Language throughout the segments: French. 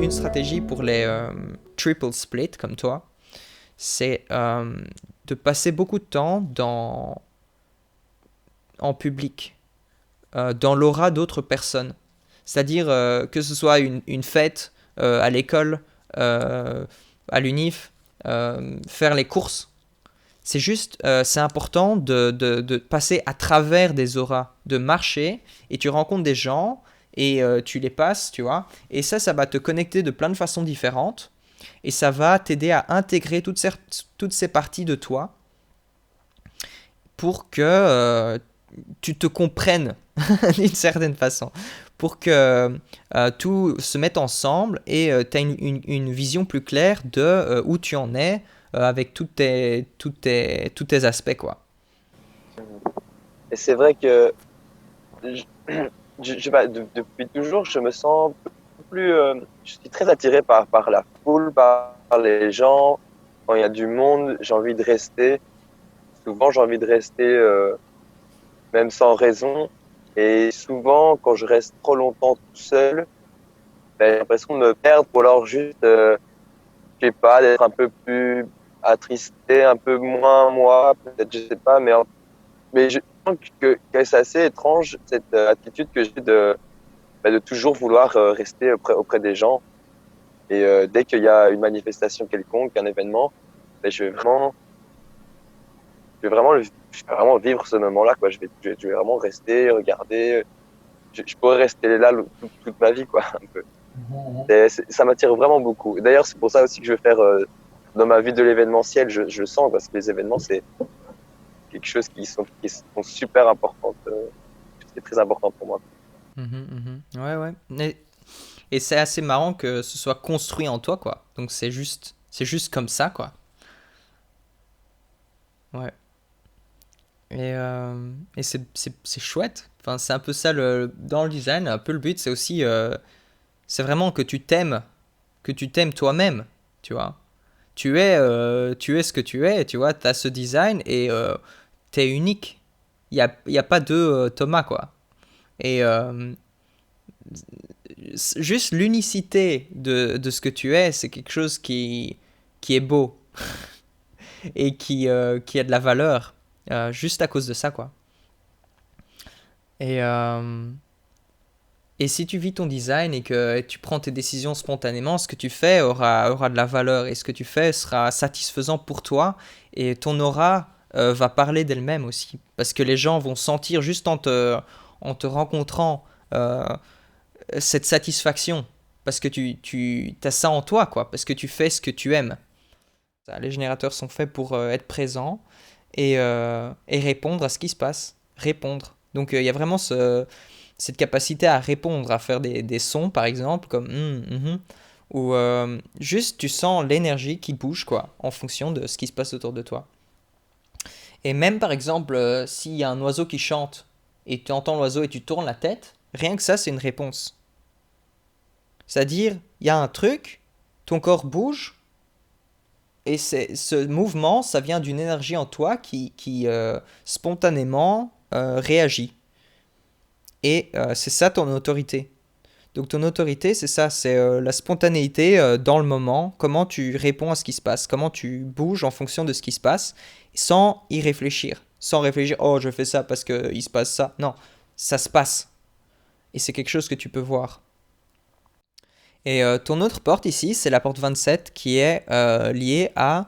une stratégie pour les triple split comme toi, c'est de passer beaucoup de temps en public, dans l'aura d'autres personnes. C'est-à-dire que ce soit une fête à l'école, euh, à l'unif, faire les courses. C'est juste, c'est important de passer à travers des auras, de marcher, et tu rencontres des gens, et tu les passes, tu vois. Et ça va te connecter de plein de façons différentes, et ça va t'aider à intégrer toutes ces parties de toi pour que tu te comprennes d'une certaine façon, pour que tout se mette ensemble et tu as une vision plus claire de où tu en es avec tous tes aspects, quoi. Et c'est vrai que je, je sais pas, depuis toujours, je me sens plus, je suis très attiré par la foule, par les gens. Quand il y a du monde, j'ai envie de rester. Souvent, j'ai envie de rester, même sans raison. Et souvent, quand je reste trop longtemps tout seul, ben, j'ai l'impression de me perdre ou alors juste, je sais pas, d'être un peu plus attristé, un peu moins moi, peut-être, je sais pas, mais je pense que c'est assez étrange cette attitude que j'ai de toujours vouloir rester auprès des gens. Et dès qu'il y a une manifestation quelconque, un événement, ben, je vais vraiment vivre ce moment-là, quoi. Je vais vraiment rester, regarder. Je pourrais rester là toute ma vie, quoi, un peu. Ça m'attire vraiment beaucoup. D'ailleurs, c'est pour ça aussi que je vais faire dans ma vie de l'événementiel, je le sens, parce que les événements, c'est quelque chose qui sont super importantes. C'est très important pour moi. Mhm, mhm. Ouais, ouais. Et c'est assez marrant que ce soit construit en toi, quoi. Donc c'est juste comme ça, quoi. Ouais. Et c'est chouette. Enfin, c'est un peu ça dans le design. Un peu le but, c'est aussi, c'est vraiment que tu t'aimes toi-même, tu vois. Tu es ce que tu es, tu vois. T'as ce design et t'es unique. Il y a pas de Thomas, quoi. Et juste l'unicité de ce que tu es, c'est quelque chose qui est beau et qui a de la valeur, juste à cause de ça, quoi. Et, euh, et si tu vis ton design et que tu prends tes décisions spontanément, ce que tu fais aura de la valeur et ce que tu fais sera satisfaisant pour toi et ton aura va parler d'elle-même aussi. Parce que les gens vont sentir juste en te rencontrant euh, cette satisfaction. Parce que tu as ça en toi, quoi. Parce que tu fais ce que tu aimes. Les générateurs sont faits pour être présents et répondre à ce qui se passe. Répondre. Donc il y a vraiment cette capacité à répondre, à faire des sons par exemple, comme ou juste tu sens l'énergie qui bouge quoi, en fonction de ce qui se passe autour de toi. Et même par exemple, s'il y a un oiseau qui chante et tu entends l'oiseau et tu tournes la tête, rien que ça c'est une réponse. C'est-à-dire, il y a un truc, ton corps bouge, et ce mouvement, ça vient d'une énergie en toi qui spontanément réagit. Et c'est ça ton autorité. Donc ton autorité, c'est ça, c'est la spontanéité dans le moment, comment tu réponds à ce qui se passe, comment tu bouges en fonction de ce qui se passe, sans y réfléchir. Sans réfléchir, oh je fais ça parce qu'il se passe ça. Non, ça se passe. Et c'est quelque chose que tu peux voir. Et ton autre porte ici, c'est la porte 27 qui est liée à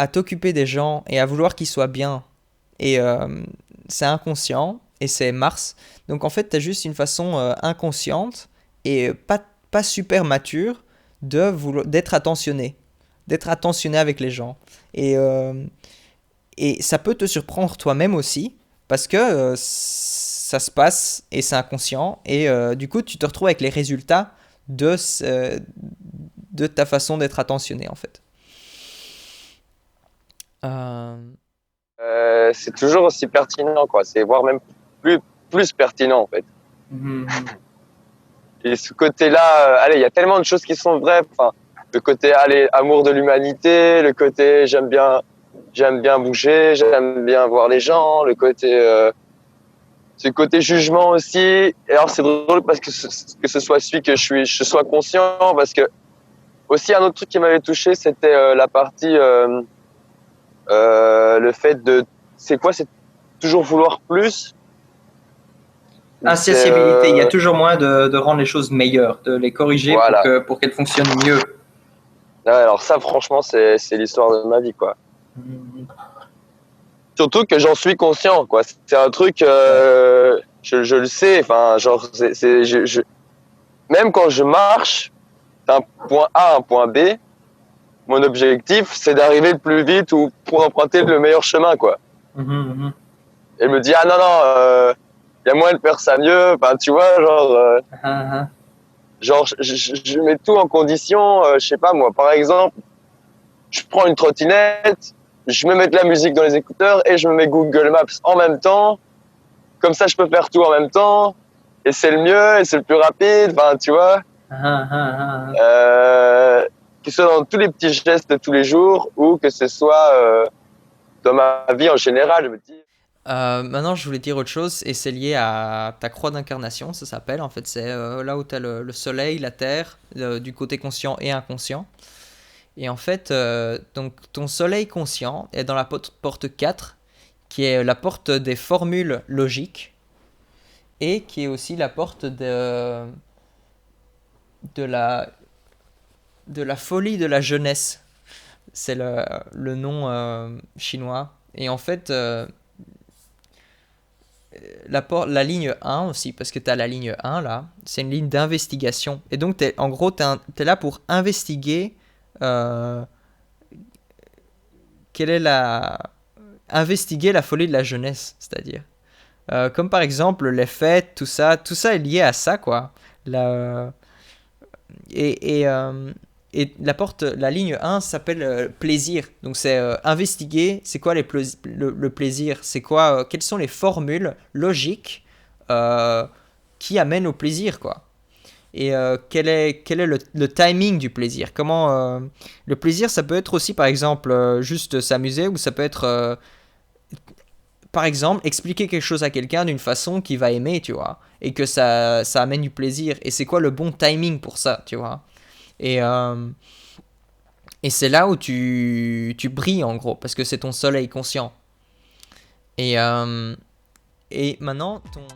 t'occuper des gens et à vouloir qu'ils soient bien. Et c'est inconscient et c'est Mars. Donc en fait, tu as juste une façon inconsciente et pas super mature d'être attentionné. D'être attentionné avec les gens. Et, euh, et ça peut te surprendre toi-même aussi parce que ça se passe et c'est inconscient. Et du coup, tu te retrouves avec les résultats de ta façon d'être attentionné en fait. Euh, C'est toujours aussi pertinent, quoi. C'est voire même plus, plus pertinent, en fait. Mhm. Et ce côté-là, allez, il y a tellement de choses qui sont vraies. Enfin, le côté, allez, amour de l'humanité, le côté, j'aime bien bouger, j'aime bien voir les gens, le côté, ce côté jugement aussi. Et alors c'est drôle parce que ce soit celui que je sois conscient, parce que aussi un autre truc qui m'avait touché, c'était la partie le fait de c'est quoi, c'est toujours vouloir plus. C'est Insatiabilité, il y a toujours moyen de rendre les choses meilleures, de les corriger voilà. pour qu'elles fonctionnent mieux. Ouais, alors ça, franchement, c'est l'histoire de ma vie, quoi. Surtout que j'en suis conscient, quoi. C'est un truc, je le sais. Enfin, genre, même quand je marche d'un point A à un point B, mon objectif, c'est d'arriver le plus vite ou pour emprunter le meilleur chemin, quoi. Et me dire, ah non, non, y a moyen de faire ça mieux. Enfin, tu vois, genre, je mets tout en condition. Je sais pas, moi, par exemple, je prends une trottinette, je me mets de la musique dans les écouteurs et je me mets Google Maps en même temps. Comme ça, je peux faire tout en même temps. Et c'est le mieux, et c'est le plus rapide. Enfin, tu vois. Que ce soit dans tous les petits gestes de tous les jours ou que ce soit dans ma vie en général, je me dis. Maintenant, je voulais dire autre chose, et c'est lié à ta croix d'incarnation, ça s'appelle. En fait, c'est là où tu as le soleil, la terre, du côté conscient et inconscient. Et en fait, donc, ton soleil conscient est dans la porte 4, qui est la porte des formules logiques, et qui est aussi la porte de la folie de la jeunesse. C'est le nom chinois. Et en fait, la ligne 1 aussi, parce que tu as la ligne 1 là, c'est une ligne d'investigation. Et donc, en gros, tu es là pour investiguer investiguer la folie de la jeunesse, c'est-à-dire. Comme par exemple les fêtes, tout ça est lié à ça, quoi. Et la ligne 1 s'appelle plaisir. Donc c'est investiguer, c'est quoi le plaisir, c'est quoi, quelles sont les formules logiques qui amènent au plaisir, quoi. Et quel est le timing du plaisir. Comment le plaisir, ça peut être aussi par exemple juste s'amuser, ou ça peut être par exemple expliquer quelque chose à quelqu'un d'une façon qu'il va aimer, tu vois, et que ça amène du plaisir. Et c'est quoi le bon timing pour ça, tu vois. Et c'est là où tu brilles, en gros, parce que c'est ton soleil conscient. Et maintenant, ton